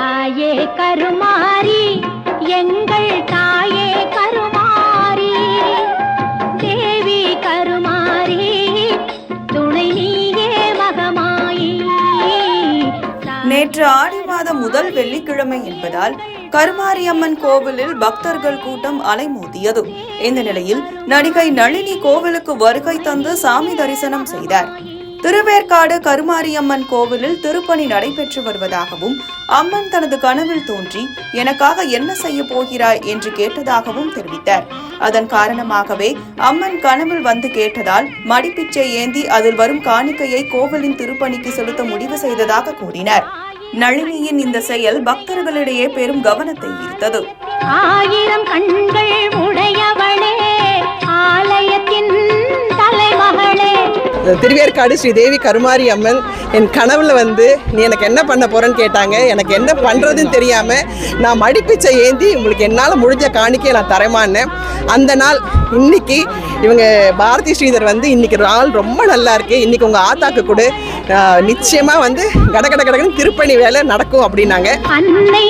தாயே கருமாரி, எங்கள் தாயே கருமாரி, தேவி கருமாரி, துணை நீயே மகமாயி. நேற்று ஆடி மாதம் முதல் வெள்ளிக்கிழமை என்பதால் கருமாரியம்மன் கோவிலில் பக்தர்கள் கூட்டம் அலைமோதியது. இந்த நிலையில் நடிகை நளினி கோவிலுக்கு வருகை தந்து சாமி தரிசனம் செய்தார். திருவேற்காடு கருமாரியம்மன் கோவிலில் திருப்பணி நடைபெற்று வருவதாகவும் அம்மன் தனது கனவில் தோன்றி எனக்காக என்ன செய்ய போகிறாய் என்று கேட்டதாகவும் தெரிவித்தார். அதன் காரணமாகவே அம்மன் கனவில் வந்து கேட்டதால் மடிப்பிச்சை ஏந்தி அதில் வரும் காணிக்கையை கோவிலின் திருப்பணிக்கு செலுத்த முடிவு செய்ததாக கூறினார். நளினியின் இந்த செயல் பக்தர்களிடையே பெரும் கவனத்தை ஈர்த்தது. ஆயிரம் கண்கள் உடையவளே, ஆலயத்தின் தலைமகளே. திருவேற்காடு ஸ்ரீ தேவி கருமாரி அம்மன் என் கனவுல வந்து நீ எனக்கு என்ன பண்ண போறேன்னு கேட்டாங்க. எனக்கு என்ன பண்றதுன்னு தெரியாம நான் மடிப்பிச்சை ஏந்தி உங்களுக்கு என்னால் முடிஞ்ச காணிக்கையை நான் தரமானேன். அந்த நாள் இன்னைக்கு இவங்க பாரதி ஸ்ரீதர் வந்து இன்னைக்கு நாள் ரொம்ப நல்லா இருக்கு, இன்னைக்கு உங்க ஆத்தாக்கு கூட நிச்சயமா வந்து கடகடன்னு திருப்பணி வேலை நடக்கும் அப்படின்னாங்க. அன்னை